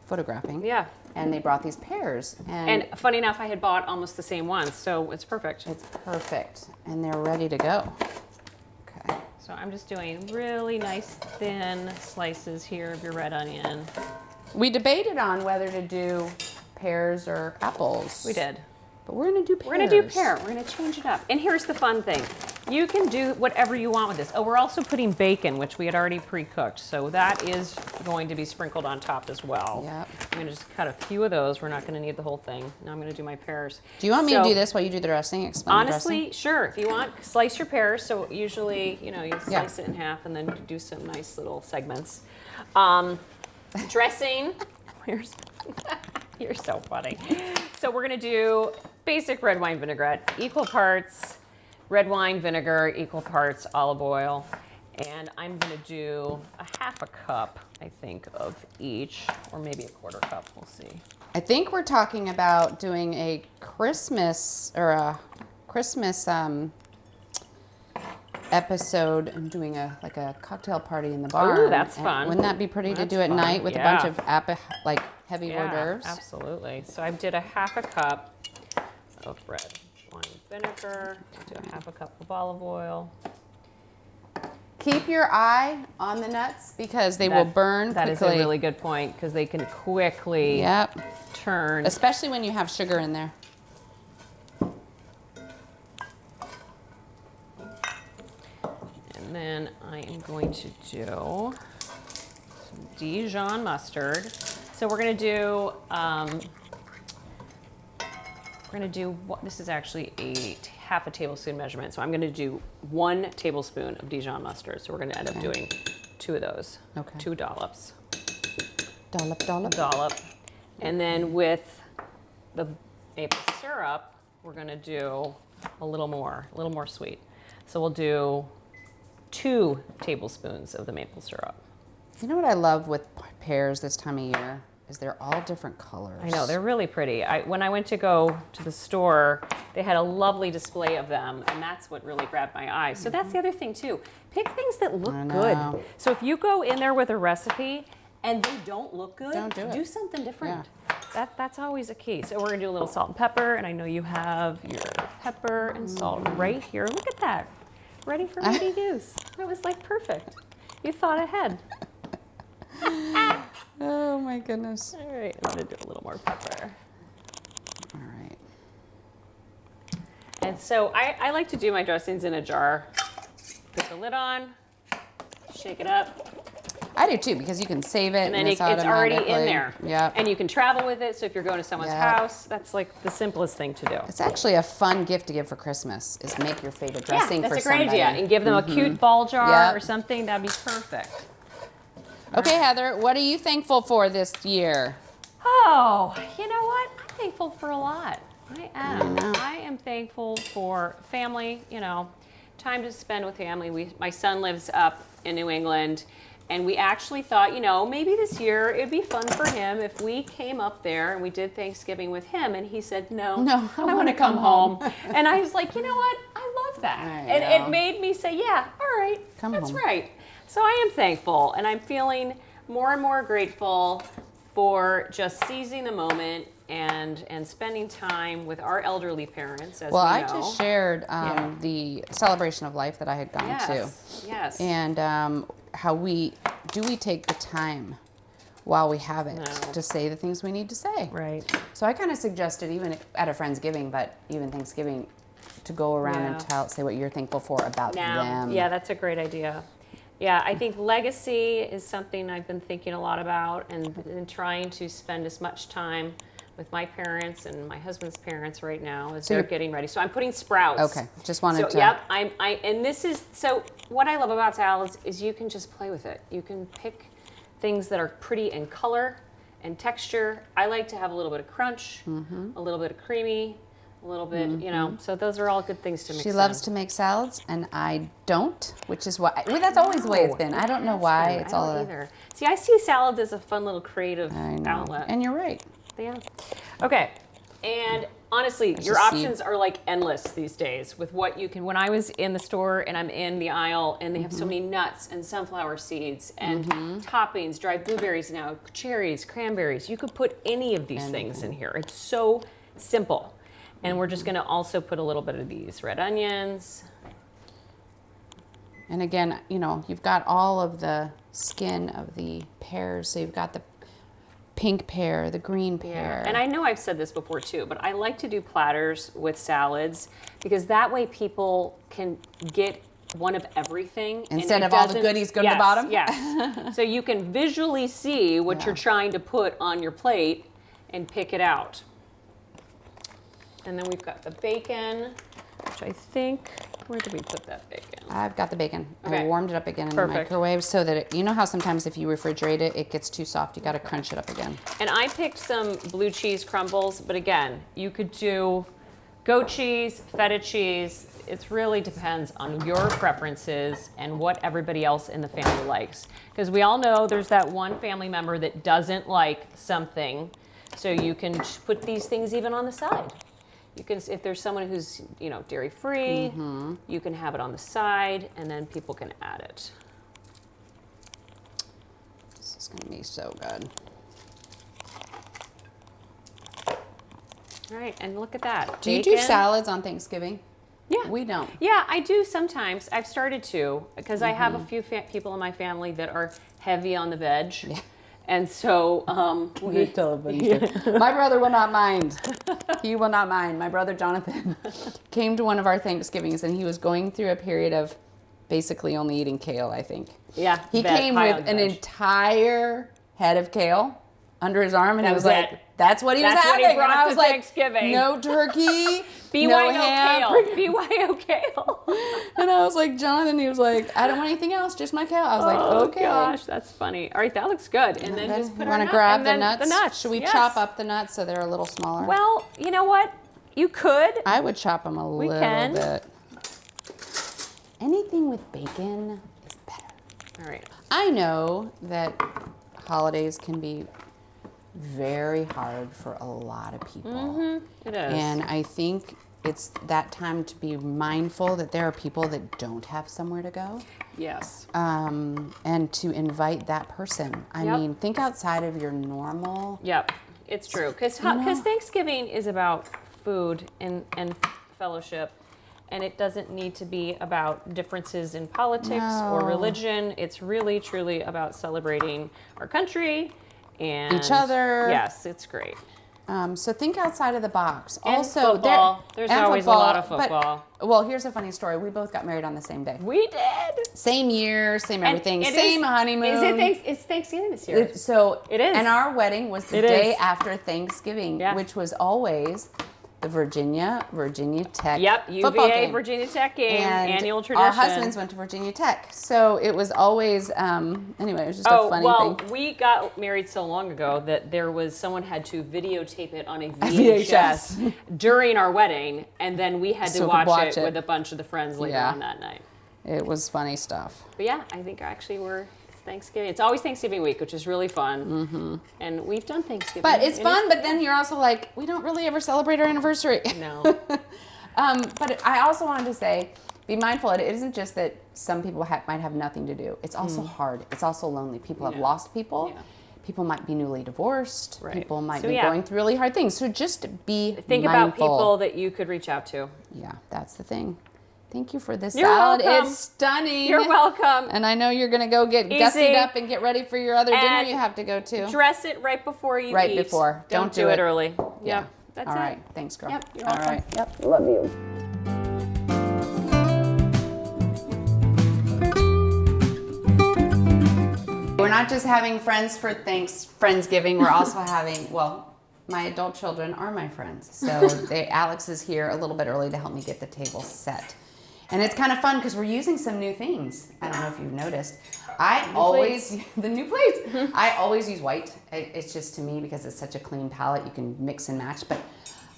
photographing. Yeah. And they brought these pears. And funny enough, I had bought almost the same ones, so it's perfect. It's perfect. And they're ready to go. Okay. So I'm just doing really nice thin slices here of your red onion. We debated on whether to do pears or apples. We did. But we're going to do pears. We're going to do pear. We're going to change it up. And here's the fun thing. You can do whatever you want with this. Oh, we're also putting bacon, which we had already pre-cooked. So that is going to be sprinkled on top as well. Yep. I'm going to just cut a few of those. We're not going to need the whole thing. Now I'm going to do my pears. Do you want me to do this while you do the dressing? Explain honestly, the dressing? sure. If you want, slice your pears. So usually, you slice it in half and then do some nice little segments. Dressing. You're so funny. So we're going to do basic red wine vinaigrette, equal parts red wine vinegar, equal parts olive oil. And I'm going to do a half a cup, I think, of each, or maybe a quarter cup. We'll see. I think we're talking about doing a Christmas episode and doing a cocktail party in the barn. Oh, that's fun. Wouldn't that be pretty to do at night with a bunch of heavy hors d'oeuvres? Absolutely. So I did a half a cup of red wine vinegar, do a half a cup of olive oil. Keep your eye on the nuts because they will burn quickly. That is a really good point because they can quickly turn. Especially when you have sugar in there. And then I am going to do some Dijon mustard. So we're going to do, this is actually half a tablespoon measurement. So I'm going to do 1 tablespoon of Dijon mustard. So we're going to end up doing 2 of those. Okay. 2 dollops. Dollop. And then with the maple syrup, we're going to do a little more sweet. So we'll do 2 tablespoons of the maple syrup. You know what I love with pears this time of year is they're all different colors. I know, they're really pretty. When I went to go to the store, they had a lovely display of them, and that's what really grabbed my eye. So that's the other thing too. Pick things that look good. So if you go in there with a recipe and they don't look good, don't do it. Do something different. Yeah. That's always a key. So we're gonna do a little salt and pepper, and I know you have your pepper and salt right here. Look at that, ready for me to use. That was like perfect. You thought ahead. Oh my goodness. All right, I'm gonna do a little more pepper. All right. And so I like to do my dressings in a jar. Put the lid on, shake it up, I do too, because you can save it and then it's it's already in automatically- there. Yep. And you can travel with it, so if you're going to someone's Yep. house, that's like the simplest thing to do. It's actually a fun gift to give for Christmas, is make your favorite dressing that's for a great somebody. idea. And give them a cute ball jar Yep. or something, that'd be perfect. Okay, Heather, what are you thankful for this year? Oh, you know what? I'm thankful for a lot. I am. know. I am thankful for family, time to spend with family. My son lives up in New England, and we actually thought, maybe this year it'd be fun for him if we came up there and we did Thanksgiving with him. And he said, no, I want wanna to come come home. And I was like, you know what? I love that. And know. it made me say, yeah, all right, that's home. right. So I am thankful, and I'm feeling more and more grateful for just seizing the moment and spending time with our elderly parents, as Well, we I know. just shared Yeah. the celebration of life that I had gone Yes. to, and how we take the time while we have it No. to say the things we need to say. Right. So I kind of suggested, even at a Friendsgiving, but even Thanksgiving, to go around and say what you're thankful for about them. Yeah, that's a great idea. Yeah, I think legacy is something I've been thinking a lot about, and trying to spend as much time with my parents and my husband's parents right now as they're getting ready. So I'm putting sprouts. Okay, just wanted to. Yep, and this is, so what I love about salads is you can just play with it. You can pick things that are pretty in color and texture. I like to have a little bit of crunch, a little bit of creamy, a little bit, so those are all good things to mix She in. loves to make salads, and I don't, which is why. Well, that's always the way it's been. I don't know why. It's all either. See, I see salads as a fun little creative I know. outlet. And you're right. Yeah. Okay. And honestly, your just see- options are like endless these days with what you can. When I was in the store and I'm in the aisle and they have so many nuts and sunflower seeds and toppings, dried blueberries now, cherries, cranberries. You could put any of these things in here. It's so simple. And we're just going to also put a little bit of these red onions. And again, you've got all of the skin of the pears. So you've got the pink pear, the green pear. And I know I've said this before too, but I like to do platters with salads because that way people can get one of everything. Instead and of all the goodies go to the bottom? Yes. So you can visually see what you're trying to put on your plate and pick it out. And then we've got the bacon, which I think, where did we put that bacon? I've got the bacon. I Okay. warmed it up again in Perfect. the microwave so that you know how sometimes if you refrigerate it, it gets too soft. You got to crunch it up again. And I picked some blue cheese crumbles, but again, you could do goat cheese, feta cheese. It really depends on your preferences and what everybody else in the family likes. Because we all know there's that one family member that doesn't like something, so you can put these things even on the side. You can, if there's someone who's, dairy-free, you can have it on the side, and then people can add it. This is going to be so good. All right, and look at that. Do you do Bacon. salads on Thanksgiving? Yeah. We don't. Yeah, I do sometimes. I've started to, because I have a few people in my family that are heavy on the veg. Yeah. And so My brother will not mind. He will not mind. My brother Jonathan came to one of our Thanksgivings, and he was going through a period of basically only eating kale, I think. Yeah. He came with an entire head of kale under his arm, and he was like, it. that's what he was That's what having. he brought and I to was like, Thanksgiving. no turkey, BYO no ham. kale. BYO kale. And I was like, Jonathan, he was like, I don't want anything else, just my kale. I was like, okay. Gosh, that's funny. All right, that looks good. And then just put you our want to nut- grab and the then nuts? The nuts. Should we yes. chop up the nuts so they're a little smaller? Well, you know what? You could. I would chop them a little can. bit. Anything with bacon is better. All right. I know that holidays can be very hard for a lot of people. It is. And I think it's that time to be mindful that there are people that don't have somewhere to go. Yes. And to invite that person. I Yep. mean, think outside of your normal. Yep, it's true. Because Thanksgiving is about food and fellowship. and it doesn't need to be about differences in politics or religion. It's really, truly about celebrating our country and each other. Yes, it's great. So think outside of the box. And also, football. There's always a lot of but- football. well, here's a funny story. We both got married on the same day. We did. Same year, same And everything, it same is- honeymoon. It's Thanksgiving this year. So It is. And our wedding was the It day is. after Thanksgiving, Yeah. which was always the Virginia Tech Yep, football UVA game. Virginia Tech game, And annual tradition. our husbands went to Virginia Tech, so it was always anyway. It was just a funny thing. We got married so long ago that there was someone had to videotape it on a VHS. VHS during our wedding, and then we had to So we could watch watch it it. with a bunch of the friends later Yeah. on that night. It was funny stuff. But yeah, I think actually it's Thanksgiving. It's always Thanksgiving week, which is really fun. Mm-hmm. And we've done Thanksgiving. But it's and fun. But then you're also like, we don't really ever celebrate our anniversary. No. But I also wanted to say, be mindful. It isn't just that some people might have nothing to do. It's also hard. It's also lonely. People have Yeah. lost people. Yeah. People might be newly divorced. Right. People might So, be yeah. going through really hard things. So just be Think mindful. about people that you could reach out to. Yeah, that's the thing. Thank you for this You're salad. welcome. It's stunning. You're welcome. And I know you're going to go get Easy. gussied up and get ready for your other dinner And you have to go to. Dress it right before you Right eat. before. Don't Do do it. it early. Yeah. Yep. That's All it. right. Thanks, girl. Yep, you're All welcome. right. Yep. Love you. We're not just having friends for Friendsgiving. We're also having, well, my adult children are my friends. So Alex is here a little bit early to help me get the table set. And it's kind of fun because we're using some new things. I don't know if you've noticed. The new plates. I always use white. It's just to me because it's such a clean palette. You can mix and match. But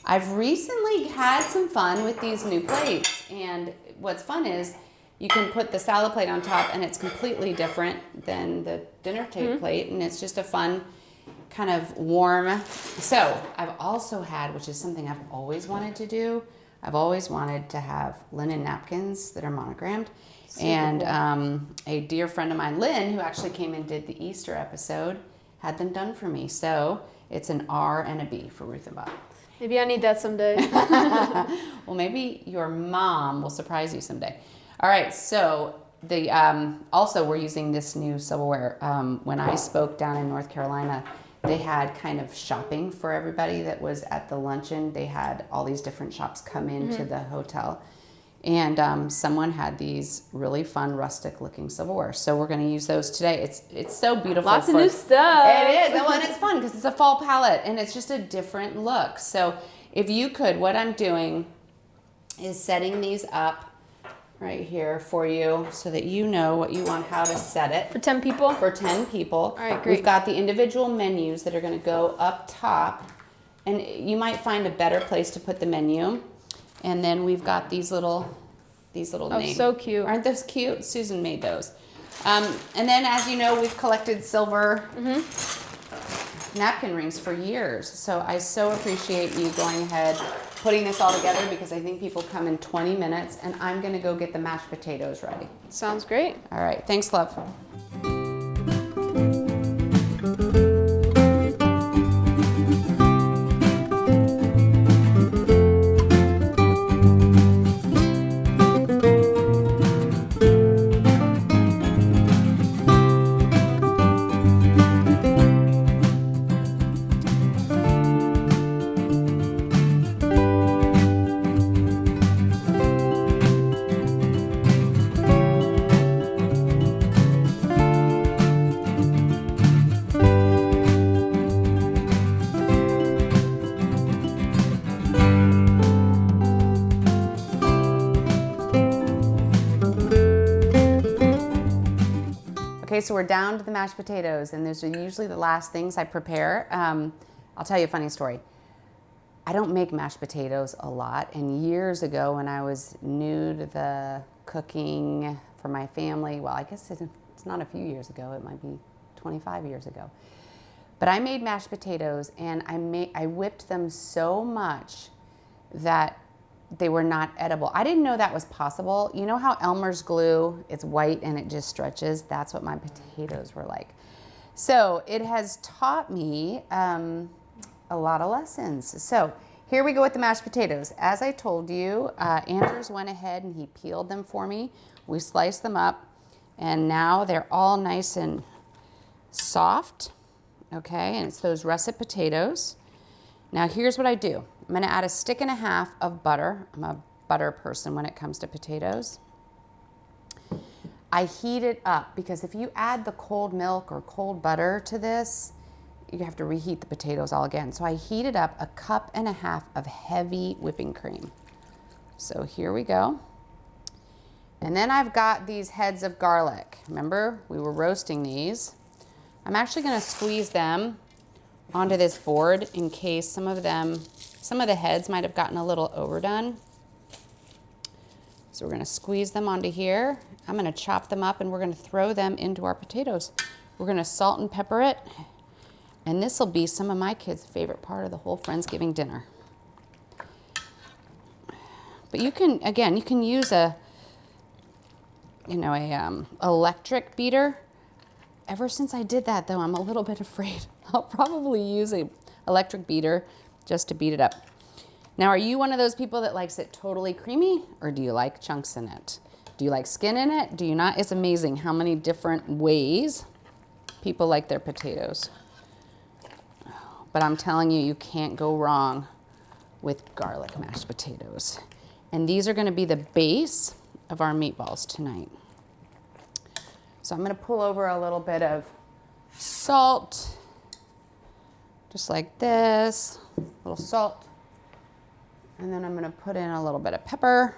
I've recently had some fun with these new plates. And what's fun is you can put the salad plate on top and it's completely different than the dinner table plate. And it's just a fun kind of warm. So I've also had, which is something I've always wanted to do, I've always wanted to have linen napkins that are monogrammed. And a dear friend of mine, Lynn, who actually came and did the Easter episode, had them done for me. So it's an R and a B for Ruth and Bob. Maybe I need that someday. Well, maybe your mom will surprise you someday. All right, so the also we're using this new silverware. When I spoke down in North Carolina, they had kind of shopping for everybody that was at the luncheon. They had all these different shops come into the hotel. And someone had these really fun rustic looking silverware. So we're going to use those today. It's so beautiful. Lots of new stuff. It is. Well, and it's fun because it's a fall palette and it's just a different look. So if you could, what I'm doing is setting these up right here for you so that you know what you want, how to set it. For 10 people? For 10 people. All right, great. We've got the individual menus that are going to go up top. And you might find a better place to put the menu. And then we've got these little names. So cute. Aren't those cute? Susan made those. And then, as you know, we've collected silver napkin rings for years. So I so appreciate you going ahead, putting this all together because I think people come in 20 minutes. And I'm going to go get the mashed potatoes ready. Sounds great. All right. Thanks, love. Okay, so we're down to the mashed potatoes, and those are usually the last things I prepare. I'll tell you a funny story. I don't make mashed potatoes a lot, and years ago when I was new to the cooking for my family, well, I guess it's not a few years ago, it might be 25 years ago. But I made mashed potatoes, and I whipped them so much that they were not edible. I didn't know that was possible. You know how Elmer's glue, it's white and it just stretches? That's what my potatoes were like. So it has taught me a lot of lessons. So here we go with the mashed potatoes. As I told you, Anders went ahead and he peeled them for me. We sliced them up, and now they're all nice and soft, okay? And it's those russet potatoes. Now here's what I do. I'm gonna add a stick and a half of butter. I'm a butter person when it comes to potatoes. I heat it up because if you add the cold milk or cold butter to this, you have to reheat the potatoes all again. So I heated up a cup and a half of heavy whipping cream. So here we go. And then I've got these heads of garlic. Remember, we were roasting these. I'm actually gonna squeeze them onto this board in case some of the heads might have gotten a little overdone. So we're gonna squeeze them onto here. I'm gonna chop them up and we're gonna throw them into our potatoes. We're gonna salt and pepper it. And this will be some of my kids' favorite part of the whole Friendsgiving dinner. But you can, again, you can use a electric beater. Ever since I did that though, I'm a little bit afraid. I'll probably use a electric beater just to beat it up. Now, are you one of those people that likes it totally creamy, or do you like chunks in it? Do you like skin in it? Do you not? It's amazing how many different ways people like their potatoes. But I'm telling you, you can't go wrong with garlic mashed potatoes. And these are gonna be the base of our meatballs tonight. So I'm gonna pull over a little bit of salt, just like this, a little salt. And then I'm gonna put in a little bit of pepper.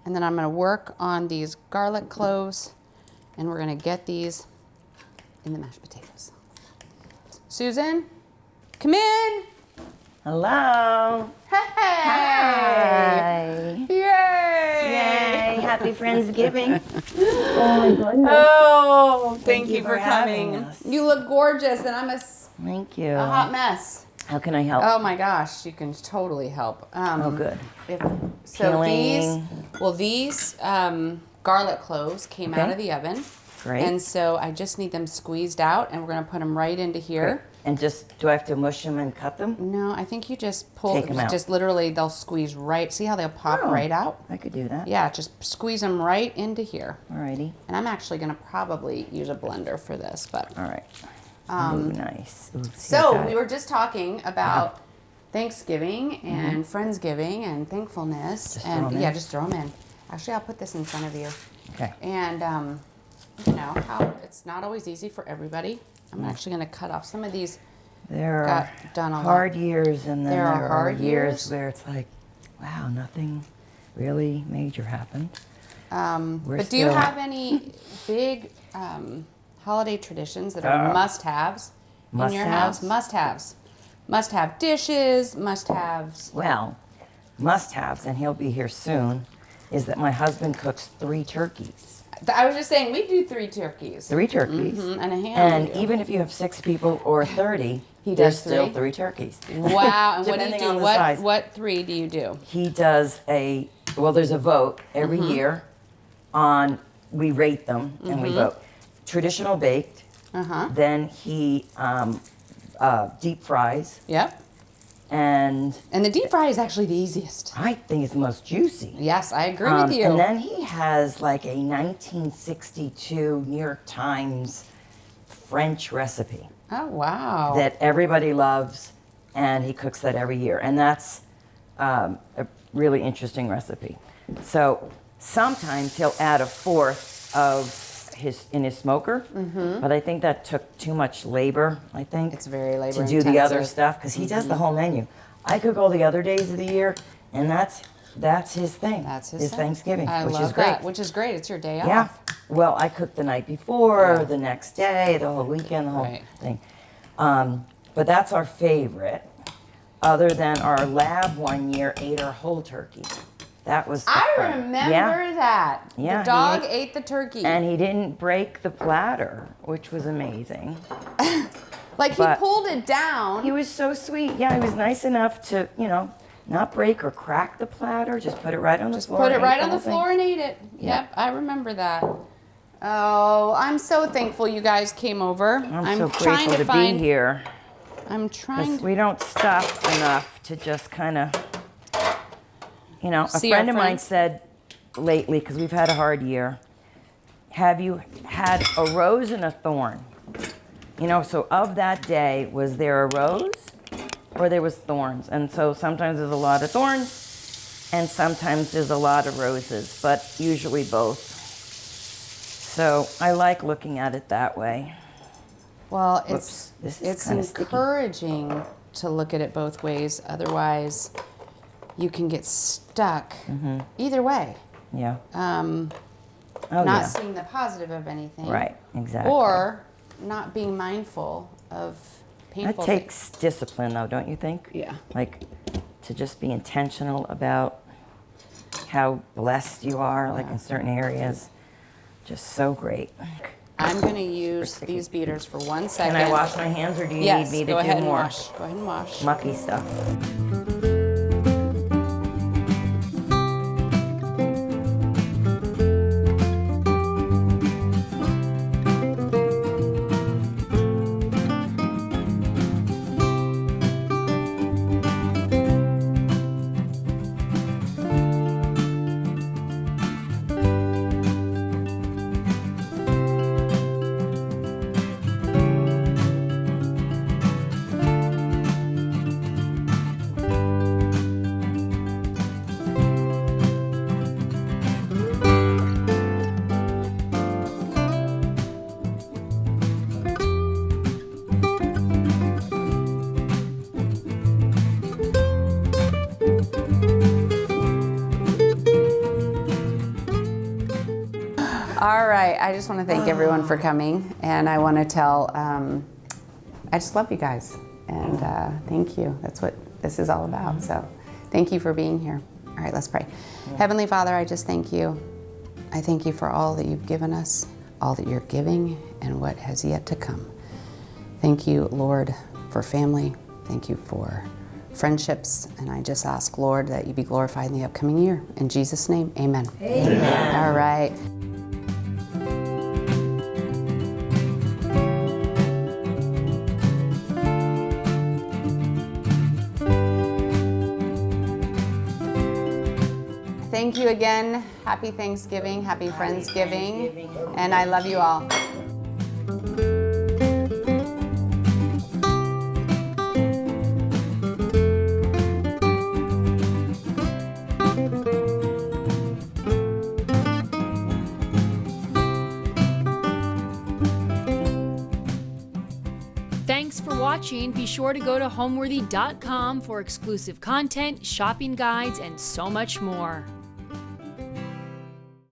And then I'm gonna work on these garlic cloves, and we're gonna get these in the mashed potatoes. Susan, come in. Hello. Hey. Hi. Yay. Yay. Happy Friendsgiving. Oh my goodness. Oh, thank you for having coming. us. You look gorgeous, and I'm Thank you. a hot mess. How can I help? Oh my gosh, you can totally help. Oh, good. So Peeling. these garlic cloves came out Okay. of the oven. Great. And so I just need them squeezed out, and we're gonna put them right into here. And do I have to mush them and cut them? No, I think you just pull, Take 'em out. just literally they'll squeeze right, see how they'll pop Oh. right out? I could do that. Yeah, just squeeze them right into here. Alrighty. And I'm actually gonna probably use a blender for this, but. All right. Ooh, nice. Ooh, see, I So got we it. were just talking about Thanksgiving and Friendsgiving and thankfulness. Just throw And 'em yeah, in? just throw them in. Actually, I'll put this in front of you. Okay. And you know how it's not always easy for everybody. I'm actually going to cut off some of these. There got are done a lot. hard years, and then There there, are are hard years. where it's like, wow, nothing really major happened. We're But do you still- have any big holiday traditions that are must-haves in your house? Must-haves. Must-have dishes, must-haves. Well, must-haves, and he'll be here soon, is that my husband cooks 3 turkeys. I was just saying, we do 3 turkeys. 3 turkeys. And a ham. And we do. even if you have 6 people or 30, He there's does still 3? 3 turkeys. Wow, and what do you Depending do? on the size. What 3 do you do? He does there's a vote every Mm-hmm. year on, we rate them and we vote. Traditional baked, Uh-huh. then he deep fries, Yep. and And the deep fry is actually the easiest. I think it's the most juicy. Yes, I agree with you. And then he has like a 1962 New York Times French recipe Oh, wow. that everybody loves, and he cooks that every year. And that's a really interesting recipe. So sometimes he'll add a fourth of in his smoker, but I think that took too much labor, I think. It's very labor to do the other intensive. stuff, because he does the whole menu. I cook all the other days of the year, and that's his thing. That's his thing. Thanksgiving, I which love is great. that, which is great. It's your day Yeah. off. Well, I cook the night before, Yeah. the next day, the whole weekend, the whole Right. thing. But that's our favorite. Other than our lab one year ate our whole turkey. That was. the I fun. remember Yeah. that. Yeah, The dog he ate the turkey. And he didn't break the platter, which was amazing. like he but- pulled it down. He was so sweet. Yeah, he was nice enough to, not break or crack the platter. Just put it right on the floor. Put it and right ate on the whole thing. floor and ate it. Yeah. Yep, I remember that. Oh, I'm so thankful you guys came over. I'm so trying grateful to find be here. I'm trying Because to. we don't stop enough to just kind of, a See friend our of mine friends? said lately, because we've had a hard year, have you had a rose and a thorn? So of that day, was there a rose or there was thorns? And so sometimes there's a lot of thorns and sometimes there's a lot of roses, but usually both. So I like looking at it that way. Well, Whoops, this is it's kinda sticky. encouraging to look at it both ways. Otherwise, you can get stuck either way. Yeah. Not yeah. seeing the positive of anything. Right, exactly. Or not being mindful of painful That takes discipline, though, don't you think? Yeah. Like to just be intentional about how blessed you are, like in certain areas. Just so great. I'm going to use these beaters for 1 second. Can I wash my hands, or do you Yes, need me to go do ahead and more wash. Go ahead and wash. mucky stuff? All right. I just want to thank everyone for coming. And I want to tell, I just love you guys. And thank you. That's what this is all about. So thank you for being here. All right, let's pray. Heavenly Father, I just thank you. I thank you for all that you've given us, all that you're giving, and what has yet to come. Thank you, Lord, for family. Thank you for friendships. And I just ask, Lord, that you be glorified in the upcoming year. In Jesus' name, amen. Amen. All right. Thank you again. Happy Thanksgiving. Happy Friendsgiving. And I love you all. Thanks for watching. Be sure to go to homeworthy.com for exclusive content, shopping guides, and so much more.